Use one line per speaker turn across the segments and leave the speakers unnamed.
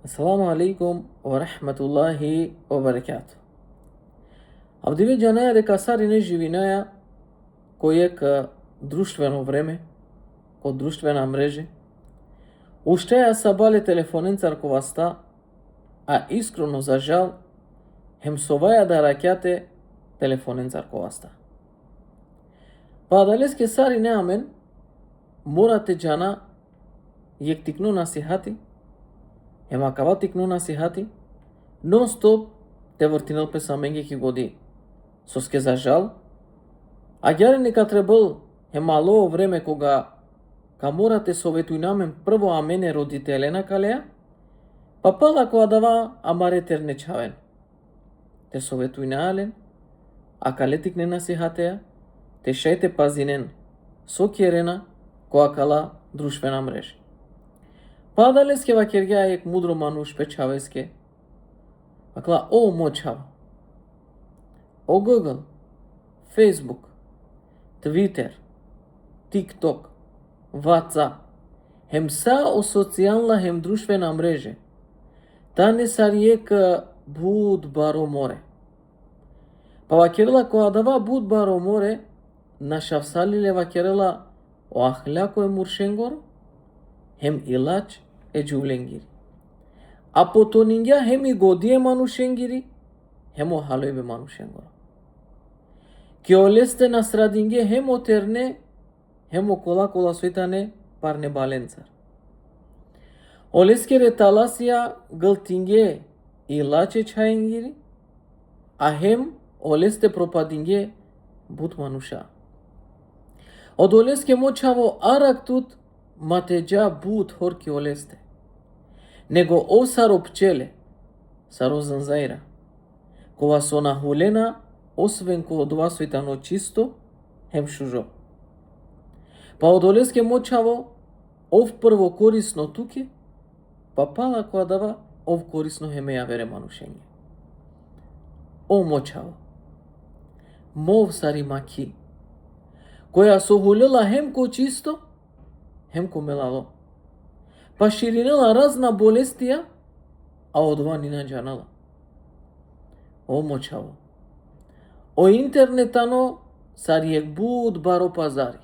Assalamu alaikum wa rahmatullahi wa barakatuh. Авде џанаја дека сари не живинаја кој е друштвено време, кod društvena mreže, уште ја сабале телефоненцар коваста, а искрено за жал, хем соваја да ракјате телефоненцар коваста. Па далеске сари не амен, морате џана јек тикну насихати, хема кава тикну насихати, нон-стоп те вртинел песаменге ки годи. Соске за жал, а ѓаре нека требал е мало време кога морате советуј намен прво а мене родителена калеа, па пала која дава амаретер не чавен. Те советуј наален, а калетик не насихатеа, те шајте пазинен со керена која кала друштвена мрежа. Па далеске вакергеа ек мудро мануш печавеске, вакла о мочава. O Google, Facebook, Twitter, TikTok, WhatsApp, hem sa o socijalna hem društvena mreže. Tane sarijek bud baro more. Pa vakirla koja dava bud baro more, našavsalile vakirla o ahljako e muršengor, hem ilač e džuvlengiri. A potoningja hem i godije manušengiri, hemo halojbe manušengor. Ке олесте на срадинге хемо терне, хемо кола сојтане парне баленцар. Олеске реталасија гълтинге и лаче чајенгири, а хем олесте пропадинге бут мануша. Од олеске мочаво арак тут матеджа бут хорки олесте. Него о саро пчеле, саро занзаира, кова со нахулена освен кога дова сојтано чисто, хем шужо. Па од олеске мочаво, ов прво корисно туке, па пала која дава, ов корисно хеме ја вере манушење. О мочаво, мов сари маки, која сохулела хем ко чисто, хем ко мелало. Па ширинела разна болестија, а одва ни наџанала. О мочаво, o internetano sarijek bud baro pazari.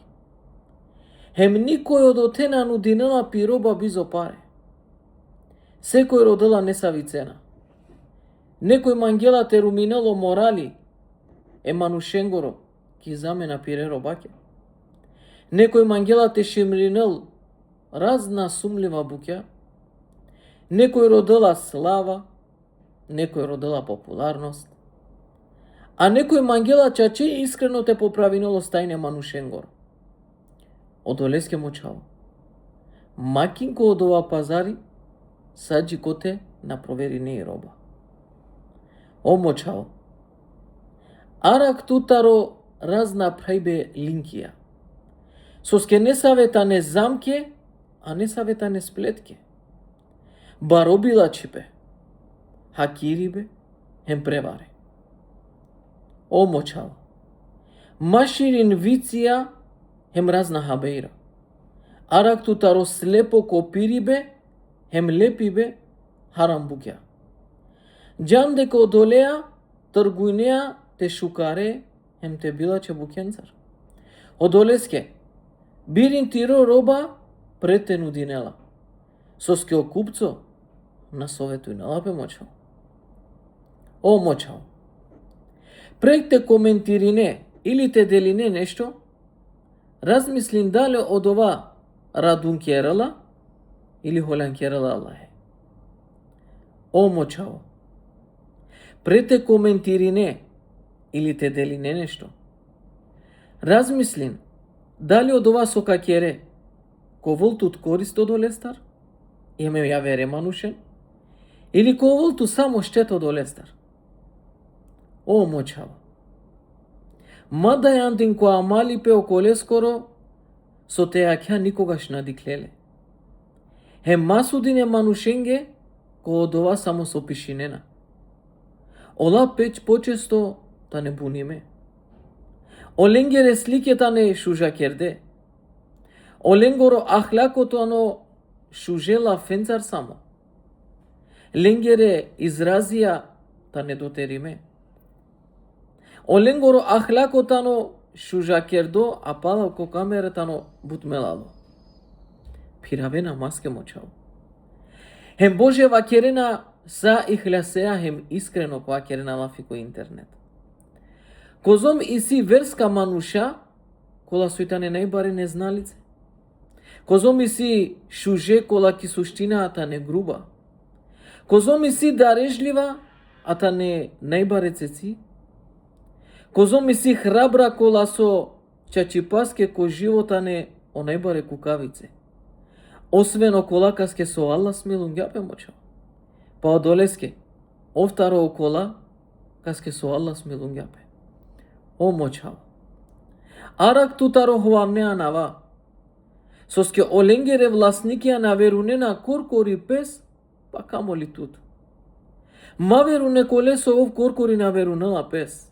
Hem nikoj od otena nudinela piroba bizo pare. Sekoj rodela nesavicena. Nekoj mangela te ruminelo morali e manušengoro ki zamena pirero bake. Nekoj mangela te šimrinel razna sumljiva bukja. Nekoj rodela slava, nekoj rodela popularnost. А некој мангела чаче искрено те поправинело стајне манушенгор. Од олеске мочаво. Макинко од ова пазари, саджи коте на проверине и роба. О мочаво. Арак тутаро разна прајбе линкија. Соске не саветане замке, а не саветане сплетке. Баробила чипе. Хакирибе, хем преваре. О мочаво. Маширин виција хем разна хабеира. Арак тутаро слепо копирибе, хем лепибе харам букја. Џан дека одолеа, тргујнеа те шукаре, хем те билаче букенцар. Одолеске, бирин тиро роба прете нудинела. Соске о купцо, насоветујнела пе мочаво. О мочаво. Прек те коментирине или те делине нешто, размислин дали од ова радун керала или холан керала Аллахе. О мочаво. Прек те коментирине или те делине нешто, размислин дали од ова сока кере коволтут корист од олестар, име ја вере манушен, или коволту само штет од олестар. О мочаво. Мада јандин која малипе околе скоро, со теја ќе никогаш надиклеле. Хем масудине манушенге, кој од ова само со пишинена. Ола печ почесто та не буниме. Оленгере сликета не шужакерде. Оленгоро ахлакото ано шужела фенцар само. ленгере изразија та не дотериме. Оленгоро ахлакотано шужакердо апалако камеретано бутмелало. Пиравена маске мочао. Хем Боже вакерена са ихлясеа хем искрено вакерена лафико интернет. Козом иси верска мануша, кола сујтане најбаре незналице. Козом иси шуже кола ки суштината не груба. Козом иси дарежлива, а та не најбаре цеци. Козом иси храбра кола со чачипаске ко живота не о најбаре кукавице. Освено кола каске со Аллах смилунгјапе мочао. Па одолеске, офтаро окола каске со Аллах смилунгјапе. О мочао. Арак тутаро хуамне анава. Соске оленгере власникија на верунена коркори пес, па камоли тут. Ма веруне колесо ов коркори на верунела пес.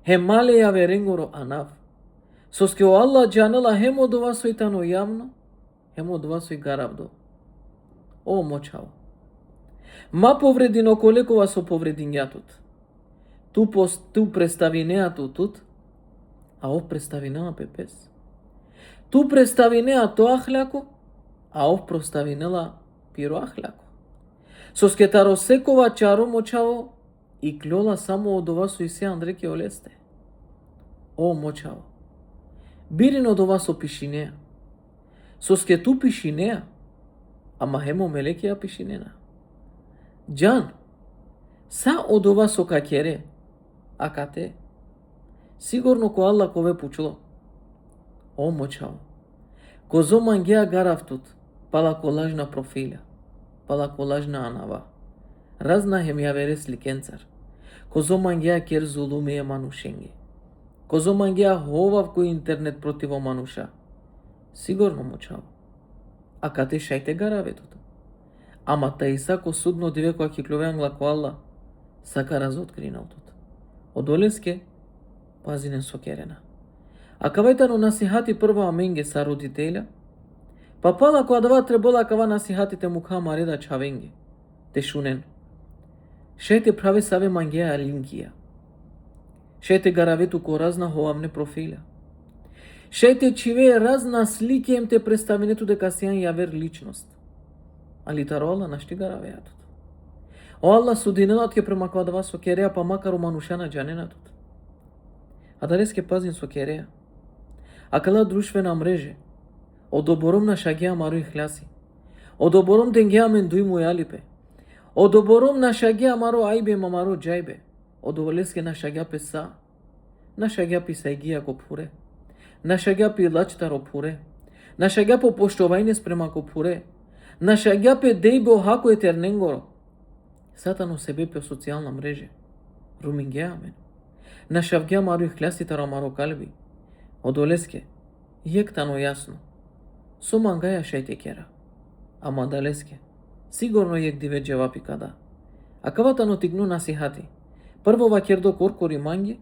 Хемале ја веренгоро анав. Соске о Аллах джанела хем од ова сојтано јавно, хем од ова сој гаравдо. О мочао. Ма повредино колекова со повредињатот. Ту представинеа тут, а ов представинеа пепес. Ту представинеа то ахляко, а ов проставинела пиро ахляко. Соскетаро секова чаро мочао и клјола само од ова со исе Андреке олесте. О мочао. Бирин од ова со пишинеа. Соске ту пишинеа, ама хемо мелекија пишинена. Джан, са од ова со какере, а кате, сигурно ко Аллах кове пучло. О мочао, козо мангеа гаравтут, пала колажна профиля, пала колажна анава, разна хем ја вере сликенцар, козо мангеа кер зулумеја манушенге, козо мангеа ховав кој интернет противо мануша, сигурно мочао, а кате шајте гараветот. Ама та Исако судно диве која ќе клювеангла ко Аллах, сака разоткринаутот. Одолеске, пазинен со керена. А кавајтано насихати прво аменге са родителја, па пала која дава требола кава насихатите му кама реда чавенге, те шунен. Шејте праве саве мангеа линкија. Шејте гаравету ко разна хоамне профиля. Шејте чиве разна слики им те представенето дека сијан јавер личност. Али тароала нашти гаравеатот. О Аллах судинелат ке премаквадава со кереа па макар у манушана джаненатот. А дареске пазин со кереа. Акала друштвена мреже. Одобором на шагеа мару ихляси. Одобором денгеа мен дуј му јалипе. Одобором на шагеа мару ајбе мамаро џајбе. Одоволеске на шагеа песа. На шагеа писајгија ко пуре. На шагеа пи лачтаро пуре. На шагеа по поштовајне спрема ко пуре. На шагеа пе дејбе хако етерненгоро. Сатано себе пе социјална мреже. Румингеа мен. На шавгеа мару ихляси таро маро калби. Одолеске, јектано јасно. Со мангаја шајте кера. Ама далеске, сигурно јек диве джевапи када. А каватано тигну насихати. Прво вакердо коркори манги,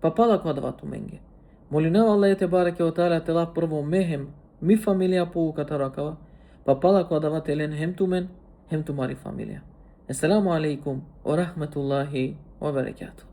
па пала квадвату менге. Молинава Аллах те бараке о таала тела прво мехем, ми фамилија поуката ракава, па пала квадава телен хем ту мен, хем ту мари фамилија. Ассаламу алейкум ва рахметуллахи ва баракату.